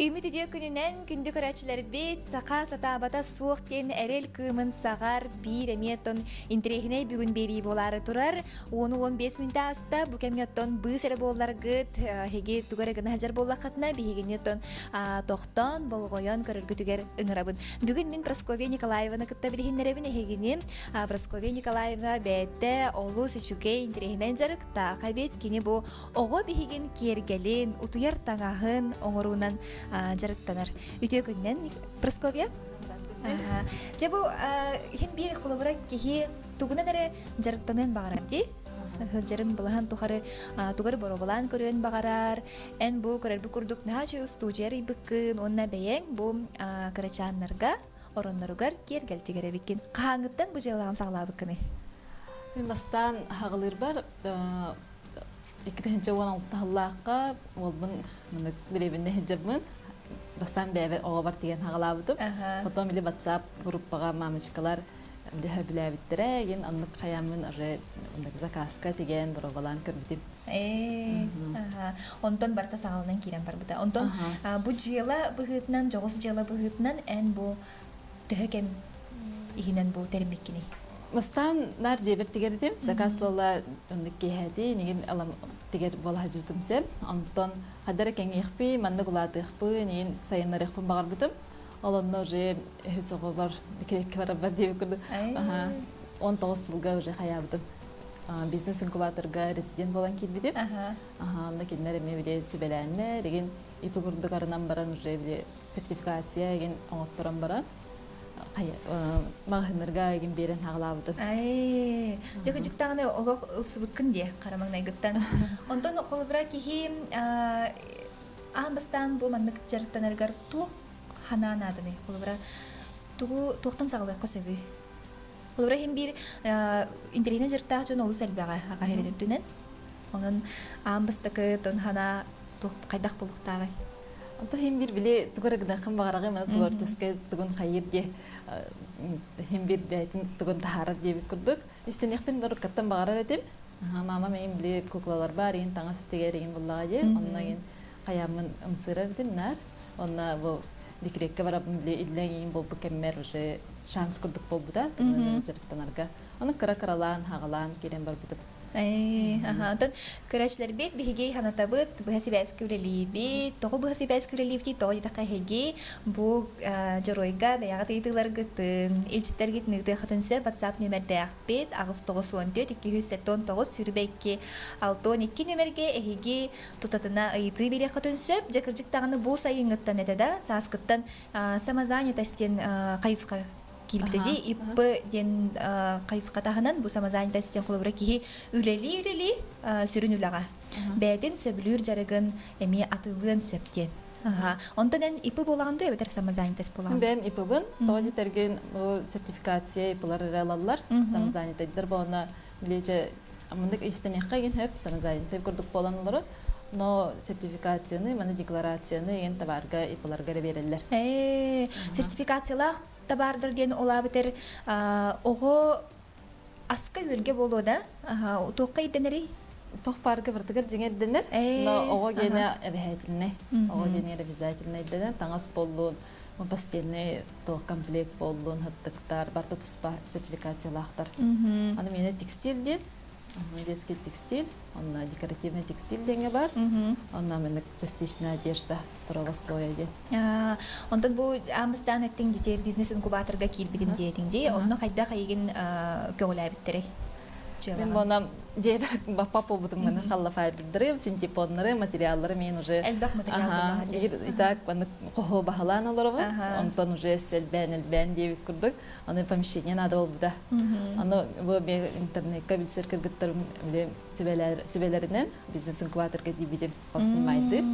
Ümit ediyor gününden gündü körәчләр bit saqa satabata суық кен әрел кымын сағар bir emeton interehine бүгін бери болары турар. Оны 15 минутта аста bu kemiyotton бысыр боллар гыт хеге тугары гына хажар болла хатна бигенетон тоқтон болгоян көрөргө түгер ыңырабын. Бүгүн мен Прасковья Николаевна кытта билгеннеребин хегени Прасковья Николаевна бетте олу сечуге интерехинен жарыкта хабет кини бу ого биген кергелин утуяр таңахын оңорунан жарыктанар. Үтө күннен Прасковья. Же бу хем бир колобура кихи тугунан эре жарыктанын багаранди. Жарым булахан тухары тугар боробалан көрөн багарар. Эн бу көрөрбү курдук нахачы студияри быккын онна бейен бу карачаннарга оронноргар кергелтигере бикин. Каңыттан бу жылган саглабыккыны. Мен бастан хагылыр бар 2016-га олбун мына билебинде хеджабмын. Бастан бәбе ого бар деген хагалабытып. Потом иле WhatsApp группага мамочкалар биле билебиттереген аннык хаямын уже заказка деген боробалан көрбүтүм. Онтон барта сагалынан кирен бар бута. Онтон бу жыла быгытнан жогос жыла быгытнан эн бу төһөкем игинен бу термеккини. Бастан нар жебер тигердим. Заказлала ондык кеһети неген алам тигер бола хажутумсем. Онтон хадара кеңехпи манны гуладыхпы неген сайыннарыхпын багарбытым. Олонно же хөсөгө бар керек бар деп көрдү. 19 жылга уже хаябытым. Бизнес инкубаторга резидент болан килбидим. Анда киндер эме бире сүбеләнне деген ипи курдугарынан баран уже бире сертификация деген оңоттуран баран. Мағынырға еген берен ағылабыды. Жағы жүктағыны олық ұлсыбыққын де қарамаңнай ғыттан. Онтан қолыбыра кейі ағымбастан бұл маңнық жарықтан әргар туқ ханан адыны. Қолыбыра туқтан сағылыққа сөбі. Қолыбыра хем бір интернетен жарықтағы жон олыс әлбіға аға хередірдінен. Оның ағымбастықы тон хана туқ қайдақ болуқтағы. Anta hem bir bile tugaragda kan bagaraga mana tugartuske tugun khayir je hem bir beytin tugun taharar je bikurduk istenekten doruk kattan bagarar edim mama men bile kuklalar bar yin tangas tegerin bullaga je onna yin kayamın ımsırar edim nar onna bu dikrekke barab bile illen bol bu kemmer je şans kurduk bol bu da tugun jarıktanarga onu kara karalan hagalan kiren bar bitip Тон көрәчләр бит биһиге ханатабыт быһаси бәскүрәли бит тоғы быһаси бәскүрәли бит тоғы итака хеге бу жоройга бәяга тыйтылар гытын илчтер гит нигде хатынса WhatsApp номердә бит агыс 914 279 сүрбәкке 612 номерге эһиге тутатына ыйты бире хатынса җакырҗык тагыны бу сайынгыттан этеда саскыттан самозанятостен кайыска килбитеди иппы ден кайыскатаханан бу самозанятостен кулубура кихи үлели сүрүнүлага бәден сөбүлүр жарыгын эми атылын сөптен онтон иппы болаганда эбетер самозанятост болаган бем иппыбын тони терген бу сертификация иппылар алалар самозанятостер боона билеже мындык истенекка ген хөп самозанятост көрдүк боланлары но сертификацияны мана декларацияны ген табарга иппыларга берелер сертификациялар табардыр ден олабытер ого аска өлге болода тоққа иденери тоқ паркы вертигер жеңерденер но ого гене обязательный ого гене обязательный иденер таңас болдун постельный тоқ комплект болдун хаттыктар барта туспа сертификациялахтар аны мене текстиль ден детский текстиль, он декоративный текстиль деньги бар, он нам частичная одежда правословия де. Он тут будет амстан это где бизнес инкубатор гакил бидем деятельности, он на хайда хайген кёлябиттере. Мен бонам жебер по поводу мына халлафай билдирем, синтепоннары, материаллары мен уже. Элбах материал булага. Итак, аны кохо бахалан аларбы. Онтон уже элбен деп курдук. Аны помещение надо болду. Аны бу интернетке билсер кыргыттар биле себелеринен бизнес инкубаторга дибидем снимайды.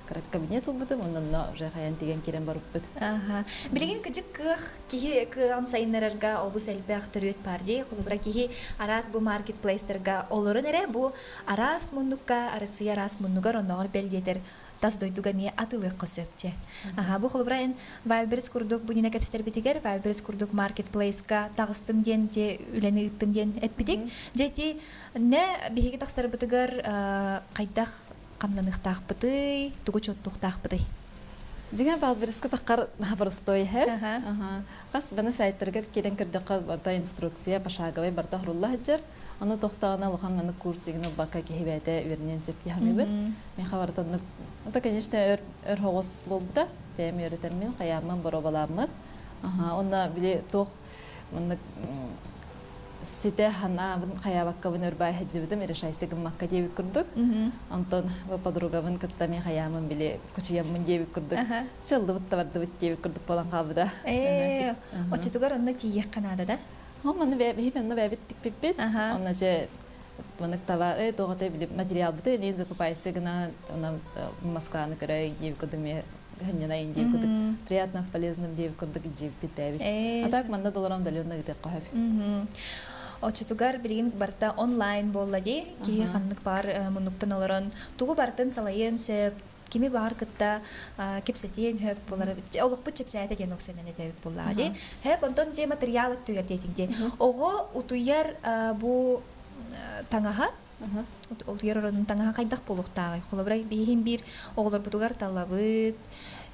Карат кабинет болбудум, ондан уже хаян деген керен барып бит. Билеген кыжык кихи кыган сайыннарга олус элбах төрөт парди, холубра кихи арас бу маркетплейстерга олорун эре бу арас мундукка арасы арас мундугар онногор белдетер тас дойдуга ми атылык көсөпче. Бу холубра эн Вайберс курдук бу дине капстер битигер Вайберс курдук маркетплейска тагыстым ден те үлени ыттым ден эппидик. Жети не биһиги таксар битигер кайдах камланыктах быты, тугу чоттуктах быты. Дигән балбирска таққар простой хәр. Аха. Қас бана сайттарга кирен кирдәкка барта инструкция пошаговый барта хурулла хаҗар. Аны тохтагына лохан маны курсыгны бака кебәтә үрнән сөп яһамыбы. Мен хабартанны. Ата конечно өр хогос булды. Тәм йөртәмен каямын боробаламын. Онда биле тох маны сите хана бун каябакка бун өрбай хаҗыбыдым ирешайсы гыммакка дип күрдүк. Антон ва подругамын кытта мен каямын биле күчиямын дип күрдүк. Чылды бутта барды бит дип күрдүк болан калбыда. Очетугар онна тиек канада да. Маны бәбе биттик бит. Онна же маны тава тоготе биле материал бит не закупайсы гына она Москваны көрөй дип күрдүм мен ханна инди күрдүк. Приятно полезным дип күрдүк дип бит. А так манда долларым далённа гыты кахап. Очетугар билген барта онлайн боллади. Ки каннык бар мунуктан олорон тугу бартын салайын сөп кими бар кытта кепсетен хөп болар. Олук бу чепчайта ген опсенен этеп боллади. Хөп онтон же материал түгөр детинде. Ого утуяр бу таңаха утуяр орон таңаха кайдак болуктагы. Холобрай бихин бир оглор бутугар талабыт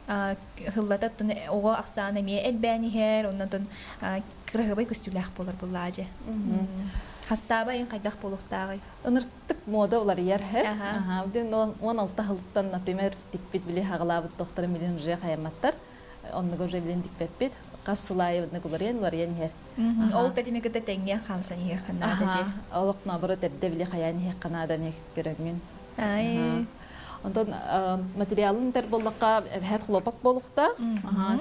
хыллатат ого аксана ме элбәни хер оннан кырыгыбай көстүләх болар буллаҗы. Хастаба ин кайдак болуктагы. Ыныртык мода улар яр хэ. Бден 16 хылттан, например, тикпит биле хаглабыт доктор милен же хаяматтар. Онныгы же билен тикпет бит. Кассылай нагуларен улар ян хэр. Ол тәдиме кытта тәңгә хамсаны хэ ханада же. Олок набыры тәдде биле хаян хэ канада мек көрөгмүн. Ай. Онтон материалын тер боллакка хәт хлопак болукта.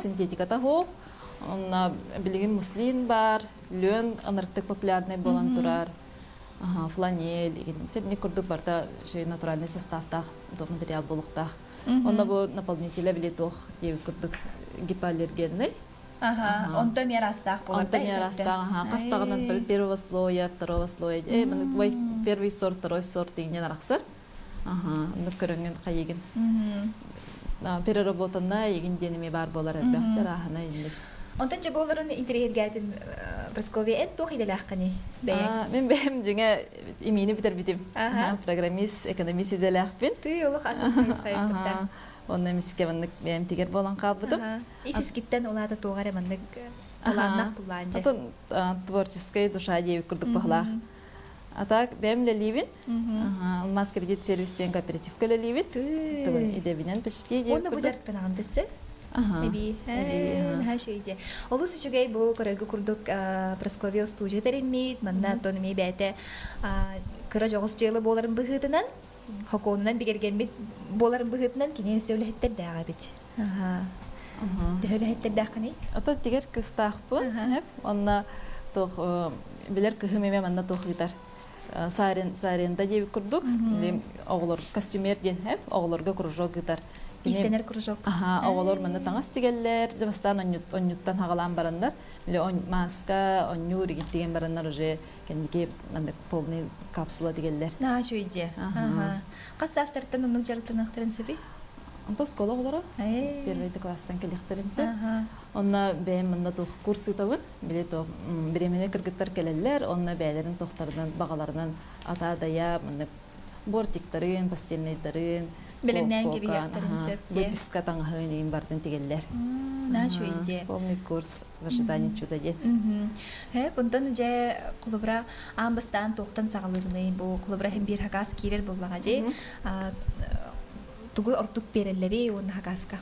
Синтетиката хо. Онна билеген муслин бар, лен аныртык популярный болан турар. Фланель, не курдук барда же натуральный составта, то материал болукта. Онна бу наполнителя биле тох дебит курдук гипоаллергенный. Онто мерастах болар да. Онто мерастах, кастагынан первого слоя, второго слоя. Мына первый сорт, второй сорт дегенен араксыр. Ну көрөнгөн кайыгын. Переработанна егин денеме бар болар элбәкчә рахана инде. Онтон же боларын интерьергәдим Прасковия эт тох иделәхкәни. Мен бем җиңә имени битер битим. Программист, экономист иделәхпин. Ты олык атып хайпта. Онна мискә менник бем тигер болан калбыдым. Исис киттен улада тугары менник таланнак булланҗа. Атын творческая душа дип күрдүк бахла. А так бемле ливин. Алмаз кредит сервистен кооперативка ливин. Ты идебинен почти дип. Онда бу жарт пенаган десе. Эби, хашыйде. Олус үчүгэй бу көрөгү курдук Прасковия студия теремит, манда тонми бәте кыра жогус жылы боларын быгытынан, хоконунан бигергенбит боларын быгытынан кине сөйлөһөттөр дага бит. Дөһөлөһөттөр дагыны. Ата тигер кыстахпы, хеп, онна тох билер кыһымеме манда тох гитар. Саренда дип курдук, оглор костюмер ден хеп, оглорга кружок гитар. Истенер кружок. Оголор мында таңас тигеллер, жабастан оннюттан хагалан барандар. Биле маска, оннюр деген барандар уже кендике мында полный капсула тигеллер. Шуйде. Кассастыртан оннук жартынактырын сөби? Онто школа олора. Первый класстан келехтеринсе. Онна бем мында тох курсы табыт. Биле то беремене кыргыттар келеллер, онна бәйләрен тохтардан багаларынан ата дая мында бортиктарын, постельныйдарын Белемнән gibi яктарын сөпте. Бу биска таңгын бардын тигеллер. Шуйде. Полный курс в ожидании чуда дет. Бундан же кулубра амбастан тохтан сагалыгыны бу кулубра хем бир хагас кирер буллага же. Тугу ортук береллери он хагаска.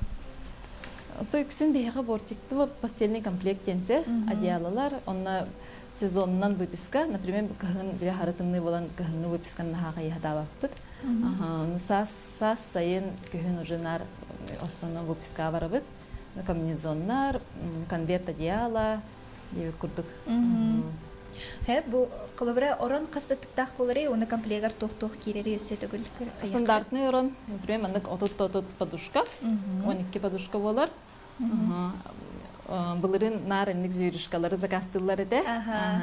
То иксен бега бортикты постельный комплект денсе, одеялалар, онна сезоннан выписка, например, кахын бир харатымны болан кахынны выписканы хага яхдабапты. Сас сайын көхін ұжынар основном выписка барабыт. Комбинезоннар, конверт одеяла, деп күрдік. Бу кылыбыра орон кастыктак болары, оны комплегар тох кирери өссе түгүл. Стандартный орон, например, мандык отут подушка, 12 подушка болар. Булырын нарынник зүйрішкалары закастылары да.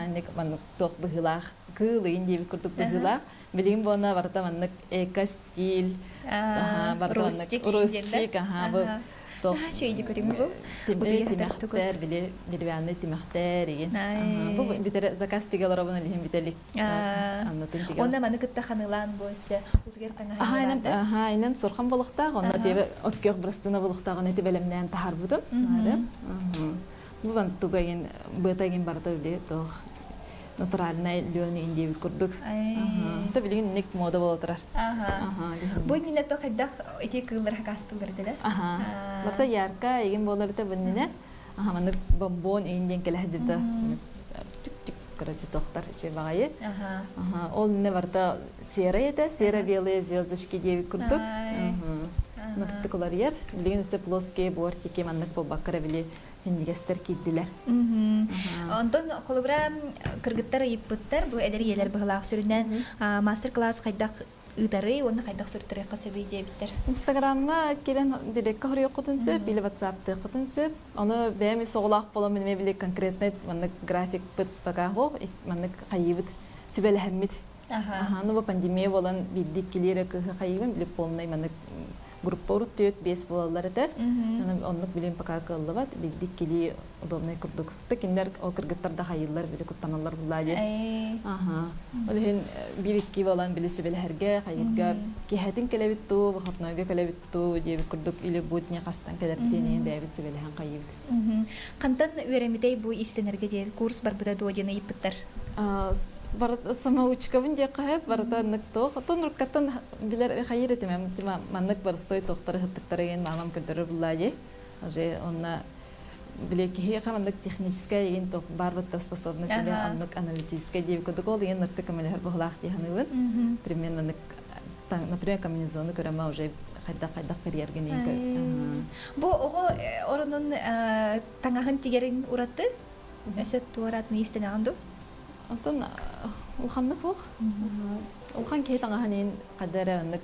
Нек мандык тох быгылах, кылыйын деп күрдік быгылах. Билим бона барта маннык эко стиль, рустик, бу тох Шейди көрүң бу. тимехтер биле билбеанны тимехтер иген. Бу битер заказ тигелер абын лихим бителик. Аннатын тигел. Онда маны кытта ханылан бойсы утгер таңа Айнен айнен сорхан болукта, онда тебе откёк брастына болукта гына тебелемнен тахар будым. Бу бан тугайын бытайын барда биле тох натуральный лёни индеби курдук. Та билген ник мода боло турар. Бу мине то хаддах эти кыллар хакастылар да. Барта ярка иген болор та бунне. Маны бомбон инден келе жибда. Короче, тохтар еще багайы. Ол не барта сера ете, сера белые звездочки деби курдук. Нактыкалар яр, билген үсе плоские бортики маннык по бакара биле индигестер киддилер. Онтон колубра кыргыттар ыйыппыттар, бу эдери елер быгылаак сүрүнөн мастер-класс кайдак ыдары, оны кайдак сүрүттөрүкка сөбүй дебиттер. Инстаграмга келен дирекка хорьёк кутунсөп, биле WhatsApp-ты кутунсөп, аны бэми соголак болом мене биле конкретный маннык график бит багаго, маннык кайыбыт сүбелехмит. Ну бу пандемия болан биддик килере кайыбын биле полный маннык группа урут 5 болалар эте. Оннук билем пока кыллыбат, биддик кили удобный курдук. Текиндер ол кыргыттарда хайыллар биле куттаналар буллади. Олен бирикки болан биле сөбелерге, хайырга кехетин келебитту, бахатнойга келебитту дип курдук иле бутне кастан келептенен бәбит сөбелен кайыбыт. Кантан үремидей бу истенерге де курс бар буда додины иппыттар. Барат самоучка винде кайып барата ныкто хатон руккаттан билер хайыр этемем тима маннык бар стой токтары хыттыктарыген мамам көдөрө буллади. Уже онна билеки хемандык техническая ген ток бар бат способность или аннык аналитическая дип көдөгөл ген ныртык мелер булак диханыбын. Примерно нык например комбинезоны көрөмө уже хайда карьерген. Бу ого оронун таңагын тигерин уратты. Эсет туаратны истенаганду. Антон улханны хох. Улхан кей таңаһанин кадәрәнник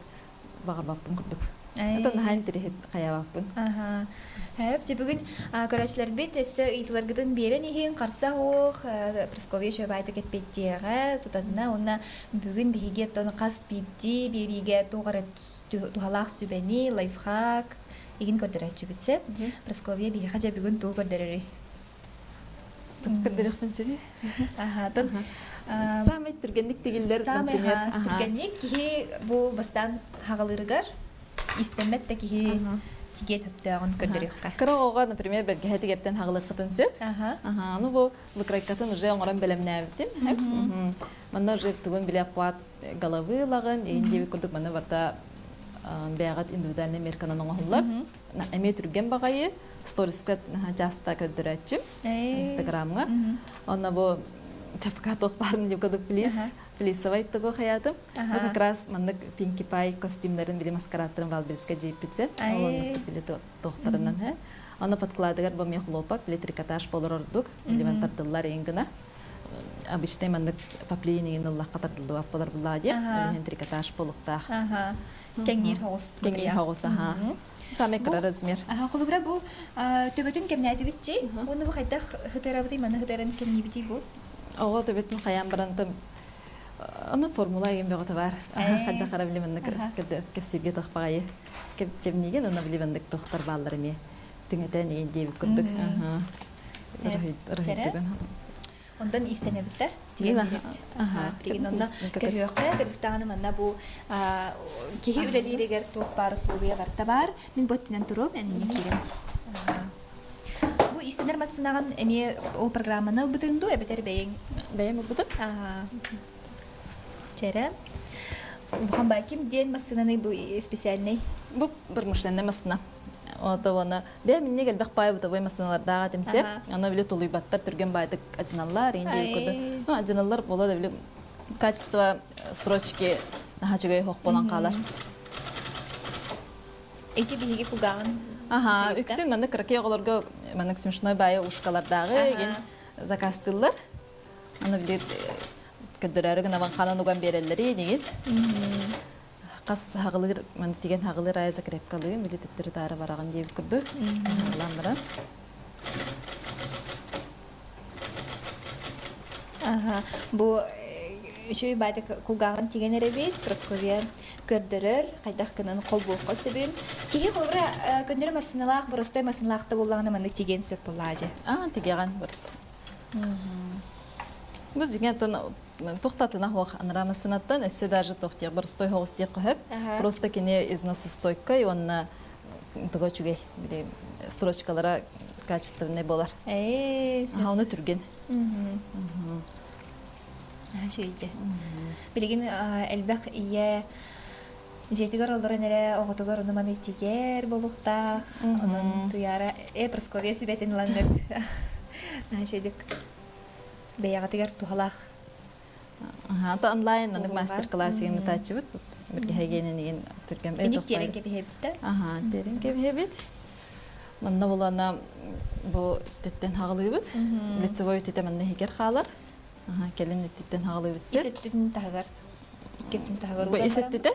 багырбаппын күрдүк. Антон хан тирет каябаппын. Хәп бүгүн көрәчләр бит эссе ыйтларгыдан берен иһин карса хох Пресковья шөбайты кетпеттиге тутадына онна бүгүн биге тоны кас битти бериге тугары тухалак сүбени лайфхак иген көдөрәчү битсе Пресковья биге хаҗа бүгүн ту көдөрәри. Кырдырык пенсиби. Тон Самый түргенлик дигелдер, например. Түргенлик ки бу бастан хагалырыгар истемет те ки тигет хөптөгөн көрдөрөккө. Кырогога, например, белге хетигеттен хагалык кытынсы. Ну бу выкрайкатын уже оңоран белемнәбитим. Манда уже түгөн биле кват головы лагын, индеби курдук манда барта бягат индивидуальный мерканан оңоллар. Эме түрген багайы сториска часто көдөрөчү Инстаграмга. Онна бу чапка токпарын деп көдөк плисовай того хаятым. Бу как раз мандык Pinkie Pie костюмдарын бире маскарадтарын валберска жейпитсе. Ол биле тохтарынан ха. Аны подкладыгар бу мехлопак, биле трикотаж болор ордук. Элементардылар энгина. Обычный мандык поплейнигин Аллах катардылды болор буллади. Элемент трикотаж болуктах. Кеңир хос. Кеңир хос, Саме размер. Холубра бу төбөтүн кемнәти битчи. Уну бу хайда хытарабыты мана хытарын кемни бити бу. Ого төбөтүн хаян барантым. Аны формула ген бөгөтө бар. Хайда кара билемендик кепсирге тохпагай. Кемниген аны билемендик тохтар баллары ме. Түңөтөн ген деп күрдүк. Ondan istenebitler. Деген онда көрөккө Кыргызстаны мында бу кеһи үлелерегер тох бар условия барта бар. Мен боттунан туруп, эне кирем. Бу истенер масынаган эме ол программаны бутунду, эбетер бейин бутуп. Чера. Улхан баким ден масынаны бу специальный. Бу бир мышланды масына. Отована бе минне гел бакпай бу масыналарда темсе. Аны биле тулуйбаттар түрген байдык ажыналар, инде көрдү. Ажыналар болот биле качество строчки хачыгай хок болан калар. Эти биге куган. Үксүн мында кракеголорго мында смешной бай ушкалардагы ген заказтылар. Аны биле көдөрөргө наван канонуган берелери деген. Кас хагылыр мен тиген хагылыр айза крепкалы милитеттер тары бараган деп күрдү. Ламбаран. Бу Үшөй байды кулгағын тиген әребет, Просковия көрдірір, қайдақ кінін қол болқы сөбін. Кеге қолбыра көндері масыналақ, бұрыстой масыналақты болағына маңды тиген сөп болады. Тигеген бұрысты. Біз деген тоқтатына хоқ анрамасынаттан өссе даже тоқтия бұрыстой хоғыз тек қойып. Просто кене износы стойка, и онна тұға чүгей строчкалара качественный болар. Оны түрген. Шөйде. Білеген әлбәқ ие жетігер олырын әрі оғытығыр ұныманы тигер болуқтақ. Оның тұяра Просковия сүбетін лаңғыд. Шөйдік бәяғатығыр тұғалақ. Ата онлайн мастер-класс егені тәтші бұд. Бірге хәйгенен еген түрген. Эник терен кебе Терен кебе Манна болана бұл төттен хағылығы бұд. Лицевой төтті манна хекер қалар. Келін төттен хағылығы бұдсы. Исет төттен тағығар. Икеттен тағығар. Бұл исет төтті?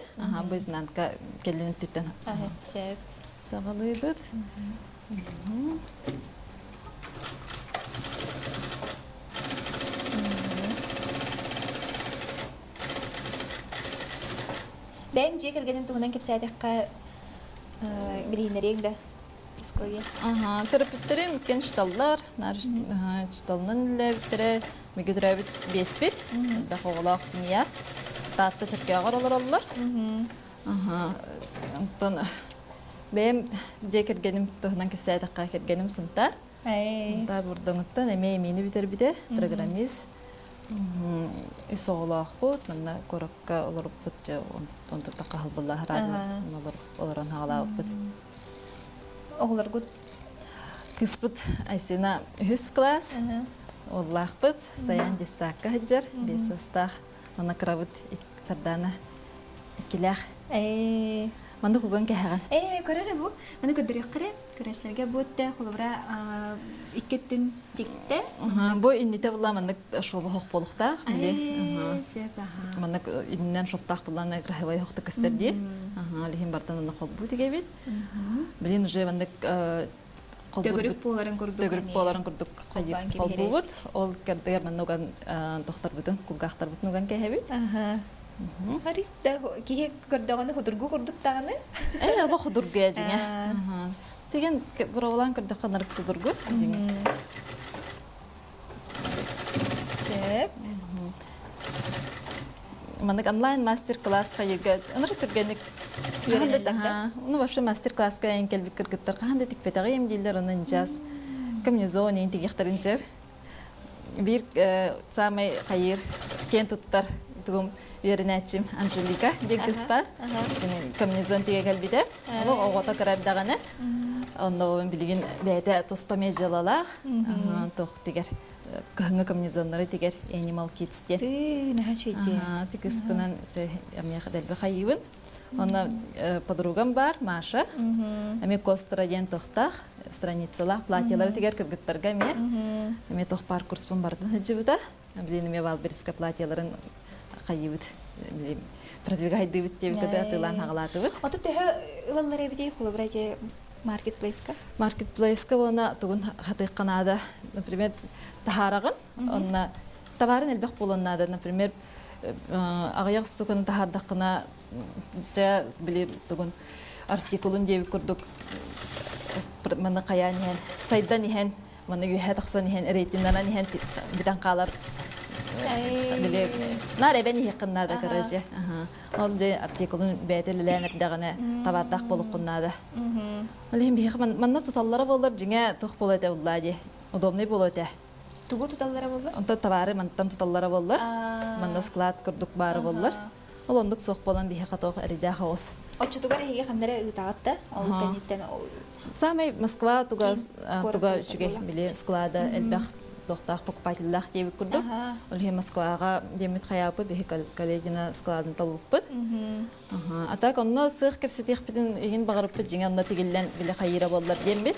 Бұл знанка келін төттен сағылығы бұд. Бәң жек әргенім тұғынан кепсәдіққа білейінерек да. Просковия. Терапевтері мүкен шталлар, шталынан үләбіттері, мүгедірі өбіт беспет, бәқ оғылақ семия, таатты жүрке ағар олар олар. Бәйім жек әргенім тұғынан кепсәдіққа кергенім сұнтар. Сұнтар бұрдыңыттан әмей бітер біде, программист. Үс оғылақ бұд, мұнна көрікке олар бұд, онтықта қағыл бұлла разы оларан ағылақ бұд. Оғылар ғуд? Кыспыт айсена үхіс класс, оллақ бұд, саян десаққа хаджар, бес астақ, мұнна қырабыд сардана икіләқ. Манда күгін кәғаған? Көрәрі бұл. Манда көдірек қыры, көрәшілерге бұдды, қолыбыра иккеттін текті. Бұл иннете бұла мандық шобы хоқ болуқтақ. Мандық иннен шоптақ бұланы грахивай хоқты көстерді. Лихин бартан мандық қол бұд еге бет. Білін уже мандық төгірік боларын күрдік қол бұд. Ол кәрдігер мандығын тоқтар бұдын, күлгақтар бұдын ұған кәе бет. Харитта кие көрдөгөнү худургу курдук таганы. Аба худургу ажиңа. Деген буравалан көрдөк канар худургу ажиңа. Сеп. Мандык онлайн мастер-класс кайга. Аныр түргенек. Ну вообще мастер-класска энкел бикиргиттер кандай тикпетеге эмдилер анын жаз. Комбинезон энтигихтерин сеп. Бир самый кайыр кен туттар тугум Вернячим Анжелика дегиспар. Комбинезон тиге келбиде. Ол огото карабдаганы. Онда билген бәйте тоспаме жалалах. Тох тигер көңгө комбинезоннары тигер Animal Kids де. Ты нахачете. Тигиспынан амя хаделбе хайыбын. Онда подругам бар, Маша. Ами костраден тохтах страницалар, платьялар тигер кыргыттарга ме. Ами тох пар курспун бардын хаҗыбыта. Билен ме Валберска платьяларын хайыбыт. Продвигайды бит деп көтө атылан хагалаты бит. Ото төһө ылаллары бит холобрайже маркетплейска. Маркетплейска вона тугун хаты канада, например, тахарагын, онна товарын элбек болоннада, например, агаяк стуканы тахардакына да били тугун артикулун деп көрдүк. Мана каян хен, сайдан хен, мана юха таксан хен, рейтингнан хен битан калар. Биле наре бени хекнада караже. Ол же артикулун бетелленет дагана табардак болукуннада. Алим бих манна туталлары болдар жиңе тух болот уллади. Удобный болот. Тугу туталлары болду. Онта табары мантан туталлары болдар. Манна склад курдук бары болдар. Ол ондук сок болан бих каток арида хаос. Очутугар хеге хандара ытагатта. Ол тенеттен самый Москва туга чуге биле склада элбах доктах покупательлах деп күрдүк. Ол хе Москвага демит хаяпы бих коллегина складын талыппыт. А так онно сых кепсетих битин еген багырып жиңе онно тигилден биле хайыра болдур дембит.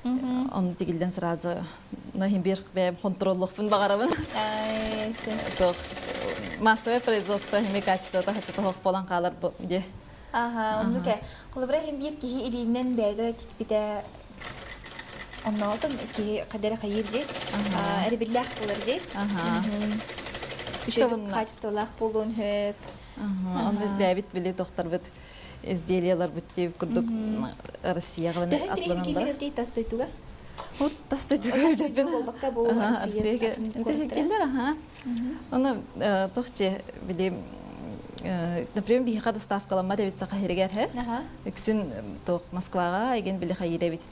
Он тигилден сразу нахим бир бе контроллукпун багарабын. Тох массовое производство хими качество та хачта хок болан калар де. Оннуке. Колбра хим бир кихи илинен беде бите оннотон ки кадер хайыр же. Эрбиллах болар же. Үшөйдік качестволақ болуын хөп. Оны бәбит біле тоқтар бұд изделиялар бұд деп күрдік Россияға Төхін тірегі келер дейді тастойдуға? Вот тастойдуға Тастойдуға болбаққа бұл Россия келдер, оны тоқче біле например бихиха доставкалама дебит сақа херегер үксүн тоқ Москваға еген біле хайыре бит.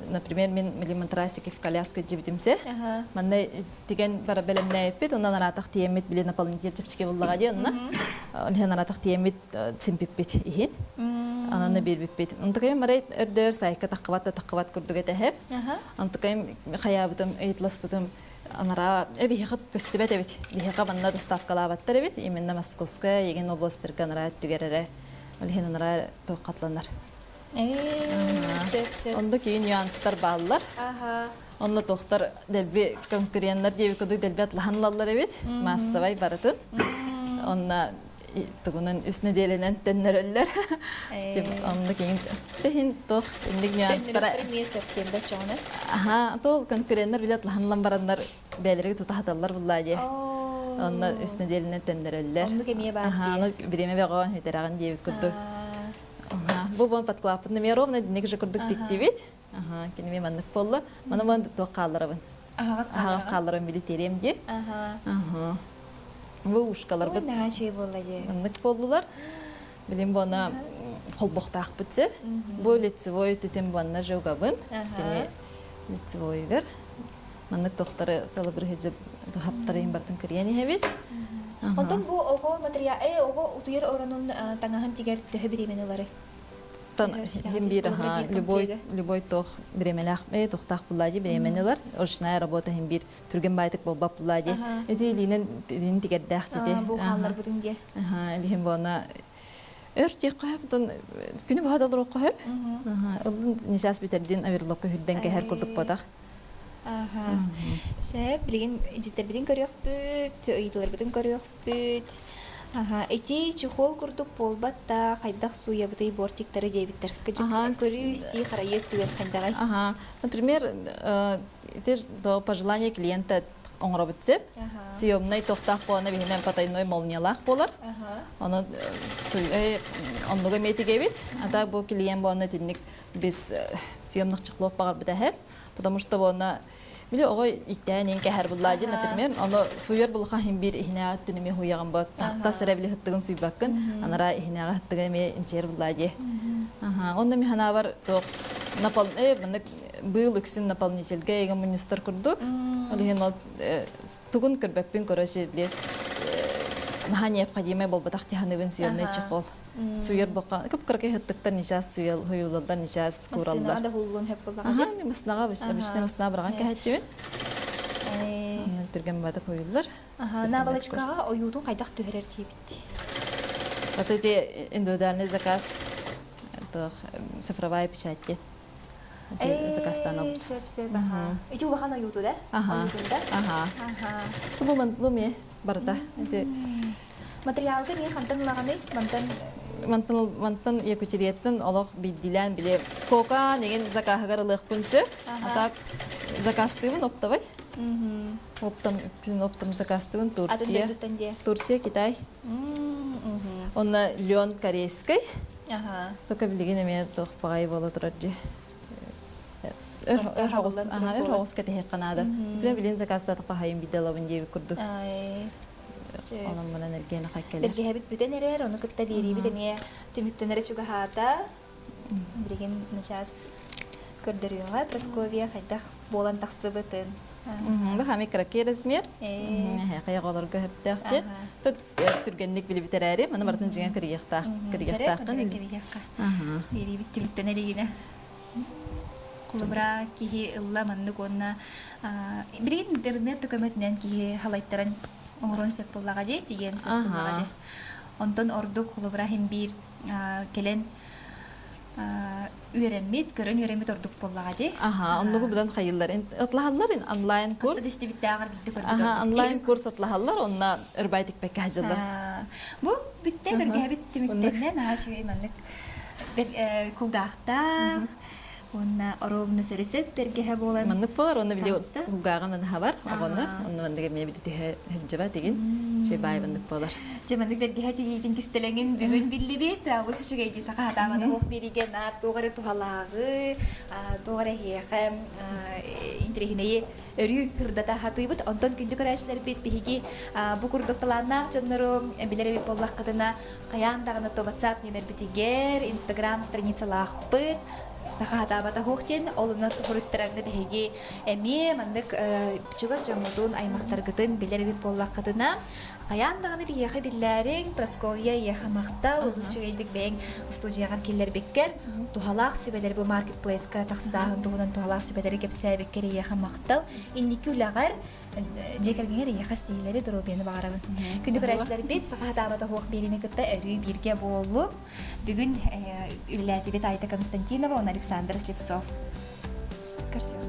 Например, мен милимантрасики в коляску жибдимсе, манна тиген бара белемне эппит, ондан аратақ тиемет биле наполнитель чепчике буллага дионна. Олхен аратақ тиемет симпиппит ихин. Ананы бирбиппит. Онтакайм марай өрдөр сайка таққыват күрдүгө тэхеп. Онтакайм хаябытым, эйтласпытым анара бихиха көстүбет эбит. Бихиха манна доставкалабаттар эбит. Именно Московская еген областырга анара түгерере. Олхен анара тоқатланар. Онда кейін нюанстар баллар. Онда тоқтар дәлбе конкуренттар деби көдік дәлбе атлаханлалар эбит. Массавай барытын. Онда тугунан үсіне деленен төннер өллер. Онда кейін чехин тоқ индік нюанстара. Төннер өллер сөптенді чоғыны? Тол конкуренттар біле атлаханлан барандар бәлерге тұтахаталар бұлладе. Онда үсіне деленен төннер өллер. Онда кемие бар де? Онда биреме бәғуан хөтерағын деби көдік. Бұл bon подкладпын неме ровно денег же күрдік тектебет. Кенеме маннық болы. Мана bon тоқ қалырабын. Ағас қалырабын білі теремде. Бұл ұшқалар бұд. Наға шөй болды де. Маннық болылар. Білім бұна қолбоқтақ бұтсы. Бұл лицевой түтен бұна жауғабын. Кене лицевойгар. Маннық тоқтары салы бір хеджіп хаптарайын бартын кірияны хәбет. Онтон бу ого материал ого утуер оранун таңахан тигер төһө биременелары. Химбир любой тох биременах тохтах буллади биременелар. Оршная работа химбир түрген байтык болбап буллади. Эти линен тигер дахчите. Бу халлар бутун ди. Лихим бона өртү кайыптан күнү бадалар окоп. Нишас битердин аверлокко хүрден кehер курдук батак. Сәп билген җитер бидин көрөк бүт, ыйдылар бидин көрөк бүт. Эти чехол курдук болбатта кайдак суя бутый бортиктары дебиттер. Кыжык көрүсти харайет түгел кайдагай. Например, это до пожелания клиента он робитсе. Съемный тохтах по навинем потайной молниялах болар. Он суя он много метигебит. А так бу клиент бу на тинник без съемных чехлов пагар битахеп. Потому что она биле огой иттәнен кәһәр буллади, например, аны суяр булха химбир ихнәгә түнеме хуяган бат. Та сәрәбле хыттыгын суйбаккын, анара ихнәгә хыттыгы ме инчер буллади. Онда механа бар ток напал моны быел үксен наполнительгә яган министр курдук. Олеген ол тугун көрбәппин көрәсе биле наһа необходимый болбатак тиханыбын сөйөнне чехол. Суяр бака кыпкыркы хыттыктар ничас суял хуюлалдар ничас куралдар. Масынада хуллун хеп булган. Маснага бишне масна барган кәһәчүн. Түрген бата хуюллар. Навалочкага оюдун кайдак төһөрөр тибит. Вот эти индивидуальный заказ. Это цифровая печать. Заказдан алып. Сеп. Ити улахан оюду да? Бу ме барда. Материалга не хантан лаганы, Мантан Якутириеттен олох биддилен биле кока деген закахагарылык пүнсө. Атак закастымын оптабай. Оптам закастымын Турция, Китай. Онна лен корейский. Только билеген эме тох багай боло тураржы. Хогус кете канада. Билен закаста тапахайым биделабын деп курду. Onun bana nergene hakkeli. Belki habit bütün erer, onu kıtta biri bir demeye tümüktenere çuga hata. Bilgin nişas kördürüyorlar. Praskovia haydak bolan taksı bütün. Bu hami kraker izmir. Kaya kadar göhüp dağıtı. Tut Türgenlik bile bitereri. Bana baratan jigen kriyakta. Kriyakta. Biri bir tümüktenere yine. Kulubra ki illa mandık ona. Bilgin internet dokumentinden ki halaytaran Оңрон сеп буллага же, тиген сеп буллага же. Онтон ордук холобрахим бир келен үйренмит, көрөн үйренмит ордук буллага же. Оннугу будан хайыллар. Атлахаллар онлайн курс. Астыдис дибиттагар битти көрдүк. Онлайн курс атлахаллар, онна өрбайтык бекке хажылдар. Бу бүтте берге биттимиттенен ашыгы мандык. Бер кулдакта Онна оровна сөрөсөп бергеһе болан. Маннык болар, оны биле Таста? угаган аны хабар, агоны, Ага. оны мандыга мебе дите хеджеба деген, şey бай маннык болар. Жамандык бергеһе тигин кистелеңин бүгүн биллибит. Ус шугайди саха хатаманы хук бериген нар тугары тухалагы, тугары хехэм интрихинеи өрү хырдата хатыбыт. Онтон күндү көрәчләр бит биһиги бу курдукталарнак жоннору билере бит боллак кытына каяндагына то WhatsApp номер битигер, Instagram страницалахпыт. Сахатабата хохтен олуна хуруттараңга деһиги эми мандык чугар жамудун аймактаргытын билер бит боллак кытына каяндагыны бияха билләрин Просковья яха мактал чугайдык бең студиягар киллер беккер тухалак сүбелер бу маркетплейска таксаһын тугунан тухалак сүбелери кепсә беккер яха мактал инники улагар жекергенгер яха стилери дробени багарабын күндү көрәчләр бит сахатабата хох берине кытта өрү бирге болуп бүгүн үлләти бит Айта Константинова, Александр Слепцов. Красиво.